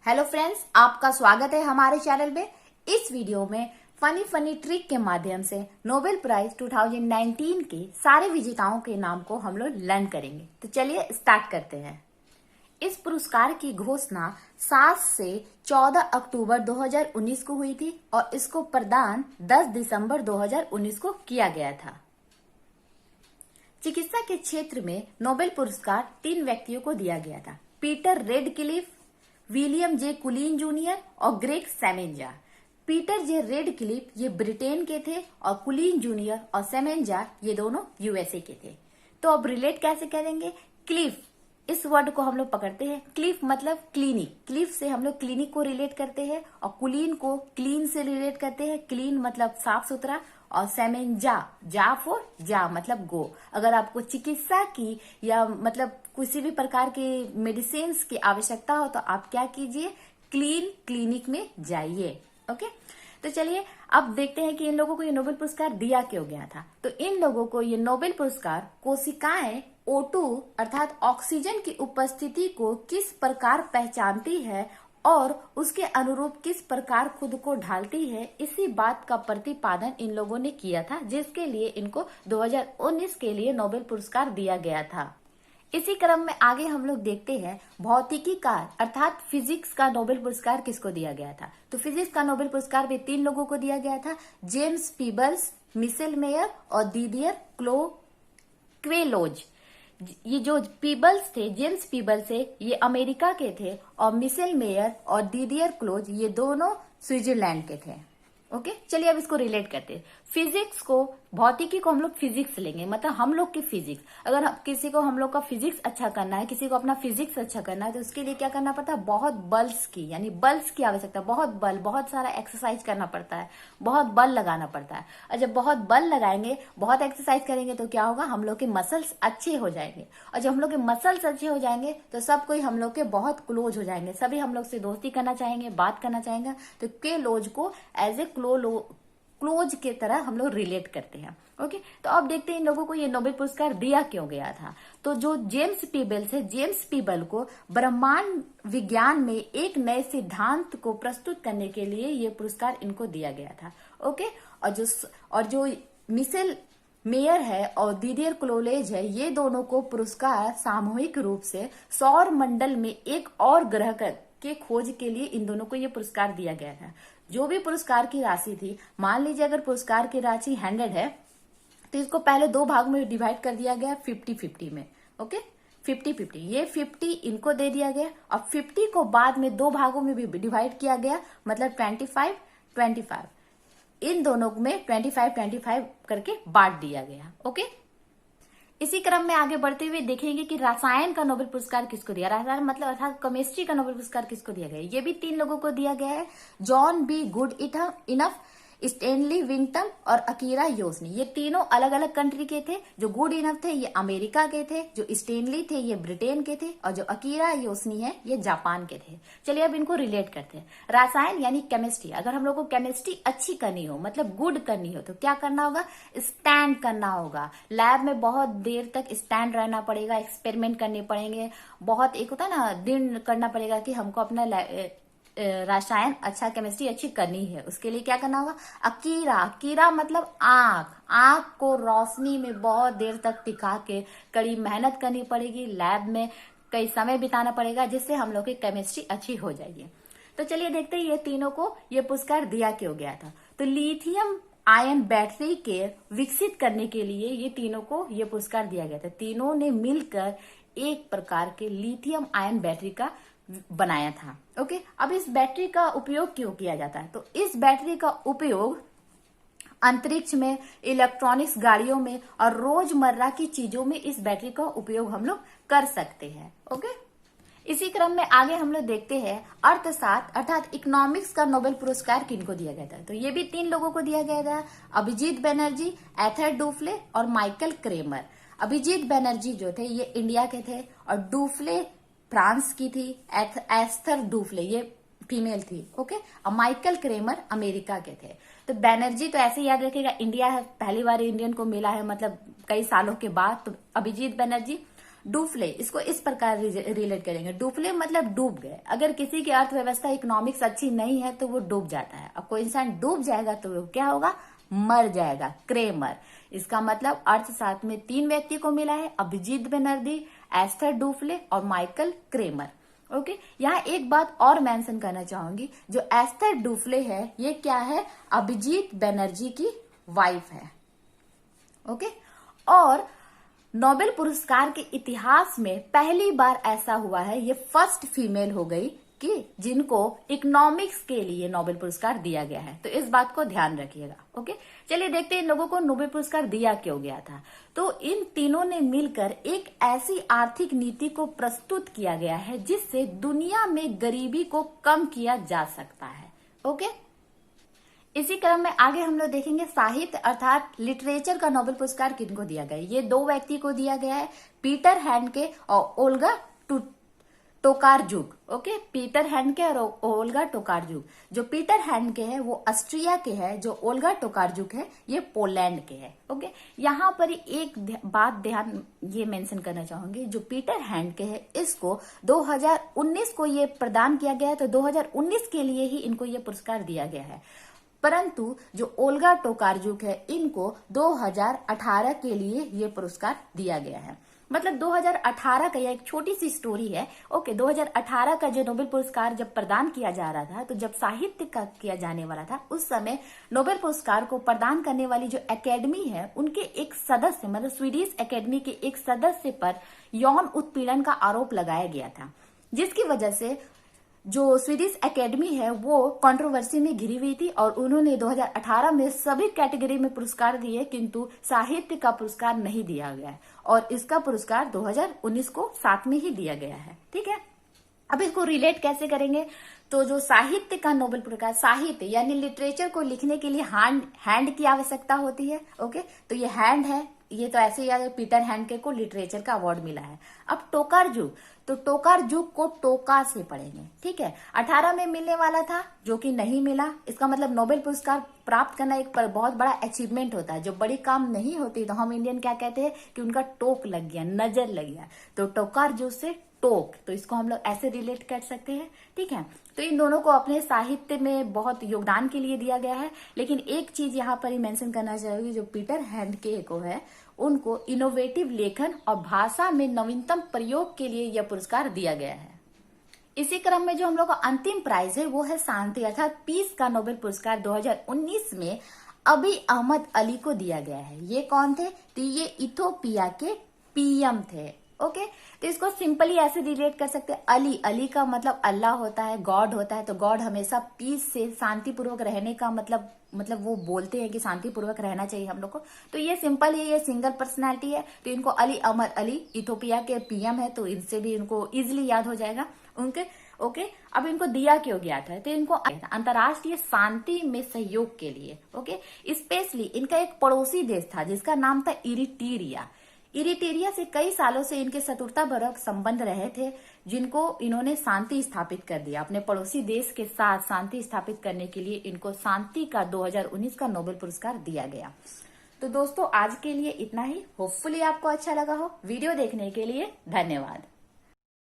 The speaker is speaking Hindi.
हेलो फ्रेंड्स, आपका स्वागत है हमारे चैनल में। इस वीडियो में फनी ट्रिक के माध्यम से नोबेल प्राइज 2019 के सारे विजेताओं के नाम को हम लोग लर्न करेंगे। तो चलिए स्टार्ट करते हैं। इस पुरस्कार की घोषणा 7 से 14 अक्टूबर 2019 को हुई थी और इसको प्रदान 10 दिसंबर 2019 को किया गया था। चिकित्सा के क्षेत्र में नोबेल पुरस्कार 3 व्यक्तियों को दिया गया था: Peter Radcliffe, William J कुलिन junior और ग्रेग सेमेंजा। पीटर जे रेडक्लिफ ये ब्रिटेन के थे और कुलिन जूनियर और सेमेंजा ये दोनों यूएसए के थे। तो अब रिलेट कैसे करेंगे? क्लिफ, इस वर्ड को हम लोग पकड़ते हैं। क्लिफ मतलब क्लिनिक, क्लिफ से हम लोग क्लिनिक को रिलेट करते हैं और कुलीन को क्लीन से रिलेट करते हैं। क्लीन मतलब साफ सुथरा और सेमेंजा, जा फॉर जा मतलब गो। अगर आपको चिकित्सा की या मतलब किसी भी प्रकार के मेडिसिन की आवश्यकता हो तो आप क्या कीजिए? क्लीन क्लिनिक में जाइए। ओके, तो चलिए अब देखते हैं कि इन लोगों को ये नोबेल पुरस्कार दिया क्यों गया था। तो इन लोगों को ये नोबेल पुरस्कार कोशिकाएं O2 अर्थात ऑक्सीजन की उपस्थिति को किस प्रकार पहचानती है और उसके अनुरूप किस प्रकार खुद को ढालती है, इसी बात का प्रतिपादन इन लोगों ने किया था, जिसके लिए इनको 2019 के लिए नोबेल पुरस्कार दिया गया था। इसी क्रम में आगे हम लोग देखते हैं भौतिकी का अर्थात फिजिक्स का नोबेल पुरस्कार किसको दिया गया था। तो फिजिक्स का नोबेल पुरस्कार भी 3 लोगों को दिया गया था: जेम्स पीबल्स, मिशेल मेयर और दीदियर क्वेलोज। ये जो पीबल्स थे, जेम्स पीबल्स थे, ये अमेरिका के थे और मिशेल मेयर और दीदियर क्लोज ये दोनों स्विट्जरलैंड के थे। ओके, चलिए अब इसको रिलेट करते हैं। फिजिक्स को, भौतिकी को हम लोग फिजिक्स लेंगे, मतलब हम लोग की फिजिक्स। अगर किसी को हम लोग का फिजिक्स अच्छा करना है, किसी को अपना फिजिक्स अच्छा करना है, तो उसके लिए क्या करना पड़ता है? बहुत बल्स की यानी बल्स की आवश्यकता, बहुत बल, बहुत सारा एक्सरसाइज करना पड़ता है, बहुत बल लगाना पड़ता है। और जब बहुत बल लगाएंगे, बहुत एक्सरसाइज करेंगे तो क्या होगा? हम लोग के मसल्स अच्छे हो जाएंगे और जब हम लोग के मसल्स अच्छे हो जाएंगे तो सब कोई हम लोग के बहुत क्लोज हो जाएंगे, सभी हम लोग से दोस्ती करना चाहेंगे, बात करना चाहेंगे। तो के लोज को एज ए क्लोज के तरह हम लोग रिलेट करते हैं। ओके, तो अब देखते हैं इन लोगों को ये नोबेल पुरस्कार दिया क्यों गया था। तो जो जेम्स पीबल है, जेम्स पीबल को ब्रह्मांड विज्ञान में एक नए सिद्धांत को प्रस्तुत करने के लिए ये पुरस्कार इनको दिया गया था। ओके, और जो मिशेल मेयर है और दीदियर क्लोलेज है, ये दोनों को पुरस्कार सामूहिक रूप से सौर मंडल में एक और ग्रह के खोज के लिए इन दोनों को ये पुरस्कार दिया गया था। जो भी पुरस्कार की राशि थी, मान लीजिए अगर पुरस्कार की राशि 100 है तो इसको पहले 2 भाग में डिवाइड कर दिया गया 50-50 में। ओके, 50-50 ये 50 इनको दे दिया गया और 50 को बाद में 2 भागों में भी डिवाइड किया गया, मतलब 25-25 इन दोनों में 25-25 करके बांट दिया गया। ओके, इसी क्रम में आगे बढ़ते हुए देखेंगे कि रसायन का नोबेल पुरस्कार किसको दिया। रसायन मतलब अर्थात केमिस्ट्री का नोबेल पुरस्कार किसको दिया गया? ये भी 3 लोगों को दिया गया है: John B Goodenough, Stanley Whittingham और अकीरा योसनी। ये तीनों अलग अलग कंट्री के थे। जो गुड इनफ थे ये अमेरिका के थे, जो स्टेनली थे ये ब्रिटेन के थे और जो अकीरा योसनी है ये जापान के थे। चलिए अब इनको रिलेट करते हैं। रसायन यानी केमिस्ट्री, अगर हम लोग को केमिस्ट्री अच्छी करनी हो, मतलब गुड करनी हो, तो क्या करना होगा? स्टैंड करना होगा। लैब में बहुत देर तक स्टैंड रहना पड़ेगा, एक्सपेरिमेंट करने पड़ेंगे, बहुत एक होता है ना दिन करना पड़ेगा कि हमको अपना रसायन अच्छा, केमिस्ट्री अच्छी करनी है। उसके लिए क्या करना होगा? अकीरा मतलब आंख को रोशनी में बहुत देर तक टिका के कड़ी मेहनत करनी पड़ेगी, लैब में कई समय बिताना पड़ेगा, जिससे हम लोग की केमिस्ट्री अच्छी हो जाएगी। तो चलिए देखते हैं ये तीनों को ये पुरस्कार दिया क्यों गया था। तो लिथियम आयन बैटरी के विकसित करने के लिए ये तीनों को ये पुरस्कार दिया गया था। तीनों ने मिलकर एक प्रकार के लिथियम आयन बैटरी का बनाया था। ओके, अब इस बैटरी का उपयोग क्यों किया जाता है? तो इस बैटरी का उपयोग अंतरिक्ष में, इलेक्ट्रॉनिक्स गाड़ियों में और रोजमर्रा की चीजों में इस बैटरी का उपयोग हम लोग कर सकते हैं। ओके, इसी क्रम में आगे हम लोग देखते हैं अर्थशास्त्र अर्थात इकोनॉमिक्स का नोबेल पुरस्कार किनको दिया गया था। तो ये भी 3 लोगों को दिया गया था: अभिजीत बनर्जी, एथर डुफ्ले और माइकल क्रेमर। अभिजीत बनर्जी जो थे ये इंडिया के थे और डुफ्ले फ्रांस की थी, एस्थर डुफ्ले ये फीमेल थी। ओके, और माइकल क्रेमर अमेरिका के थे। तो बैनर्जी तो ऐसे याद रखेगा, इंडिया है, पहली बार इंडियन को मिला है, मतलब कई सालों के बाद। तो अभिजीत बनर्जी डूफ्ले, इसको इस प्रकार रिलेट करेंगे। डूफ्ले मतलब डूब गए। अगर किसी की अर्थव्यवस्था इकोनॉमिक्स अच्छी नहीं है तो वो डूब जाता है। अब कोई इंसान डूब जाएगा तो वो क्या होगा, मर जाएगा, क्रेमर। इसका मतलब अर्थशास्त्र में 3 व्यक्ति को मिला है, अभिजीत बनर्जी, एस्थर डुफ्ले और माइकल क्रेमर। ओके, यहाँ एक बात और मेंशन करना चाहूंगी, जो एस्थर डुफ्ले है ये क्या है, अभिजीत बनर्जी की वाइफ है। ओके, और नोबेल पुरस्कार के इतिहास में पहली बार ऐसा हुआ है, ये फर्स्ट फीमेल हो गई कि जिनको इकोनॉमिक्स के लिए नोबेल पुरस्कार दिया गया है। तो इस बात को ध्यान रखिएगा। ओके, चलिए देखते हैं इन लोगों को नोबेल पुरस्कार दिया क्यों गया था। तो इन तीनों ने मिलकर एक ऐसी आर्थिक नीति को प्रस्तुत किया गया है जिससे दुनिया में गरीबी को कम किया जा सकता है। ओके, इसी क्रम में आगे हम लोग देखेंगे साहित्य अर्थात लिटरेचर का नोबेल पुरस्कार किनको दिया गया है। ये 2 व्यक्ति को दिया गया है, पीटर हैंडके और Olga Tokarczuk. Okay, Peter Handke और ओल्गा टोकारजुक। जो पीटर हैंडके है वो ऑस्ट्रिया के है, जो ओल्गा टोकारजुक है ये पोलैंड के है। ओके, यहाँ पर एक बात ध्यान ये मेंशन करना चाहूंगी, जो पीटर हैंडके है इसको 2019 को ये प्रदान किया गया है, तो 2019 के लिए ही इनको ये पुरस्कार दिया गया है। परंतु जो ओल्गा टोकारजुक है इनको 2018 के लिए ये पुरस्कार दिया गया है। मतलब 2018 का यह एक छोटी सी स्टोरी है। ओके, 2018 का जो नोबेल पुरस्कार जब प्रदान किया जा रहा था, तो जब साहित्य का किया जाने वाला था, उस समय नोबेल पुरस्कार को प्रदान करने वाली जो एकेडमी है उनके एक सदस्य, मतलब स्वीडिश एकेडमी के एक सदस्य पर यौन उत्पीड़न का आरोप लगाया गया था, जिसकी वजह से जो स्वीडिश एकेडमी है वो कंट्रोवर्सी में घिरी हुई थी और उन्होंने 2018 में सभी कैटेगरी में पुरस्कार दिए, किंतु साहित्य का पुरस्कार नहीं दिया गया है और इसका पुरस्कार 2019 को साथ में ही दिया गया है। ठीक है, अब इसको रिलेट कैसे करेंगे, तो जो साहित्य का नोबेल पुरस्कार, साहित्य यानी लिटरेचर को लिखने के लिए हैंड की आवश्यकता होती है। ओके, तो ये हैंड है, ये तो ऐसे याद है, पीटर हैंडके को लिटरेचर का अवार्ड मिला है। अब टोकारजुक, तो टोकारजुक को टोका से पढ़ेंगे। ठीक है, 18 में मिलने वाला था जो कि नहीं मिला। इसका मतलब नोबेल पुरस्कार प्राप्त करना एक बहुत बड़ा अचीवमेंट होता है। जो बड़ी काम नहीं होती तो हम इंडियन क्या कहते हैं कि उनका टोक लग गया, नजर लग गया। तो टोकारजुक से टोक, तो इसको हम लोग ऐसे रिलेट कर सकते हैं। ठीक है, तो इन दोनों को अपने साहित्य में बहुत योगदान के लिए दिया गया है। लेकिन एक चीज यहाँ पर ही मेंशन करना चाहूंगी, जो पीटर हैंडके को है उनको इनोवेटिव लेखन और भाषा में नवीनतम प्रयोग के लिए यह पुरस्कार दिया गया है। इसी क्रम में जो हम लोग का अंतिम प्राइज है वो है शांति अर्थात पीस का नोबेल पुरस्कार 2019 में अबी अहमद अली को दिया गया है। ये कौन थे, तो ये इथोपिया के पीएम थे। ओके, तो इसको सिंपली ऐसे रिलेट कर सकते हैं, अली, अली का मतलब अल्लाह होता है, गॉड होता है, तो गॉड हमेशा पीस से शांतिपूर्वक रहने का मतलब वो बोलते हैं कि शांतिपूर्वक रहना चाहिए हम लोग को। तो ये सिंपल है, ये सिंगल पर्सनालिटी है, तो इनको अली अहमद अली इथोपिया के पीएम है, तो इनसे भी इनको इजिली याद हो जाएगा उनके। ओके, अब इनको दिया क्यों गया था, तो इनको अंतर्राष्ट्रीय शांति में सहयोग के लिए। ओके, स्पेशली इनका एक पड़ोसी देश था जिसका नाम था इरिट्रिया। इरिट्रिया से कई सालों से इनके शत्रुतापूर्वक संबंध रहे थे, जिनको इन्होंने शांति स्थापित कर दिया। अपने पड़ोसी देश के साथ शांति स्थापित करने के लिए इनको शांति का 2019 का नोबेल पुरस्कार दिया गया। तो दोस्तों आज के लिए इतना ही। होपफुली आपको अच्छा लगा हो। वीडियो देखने के लिए धन्यवाद।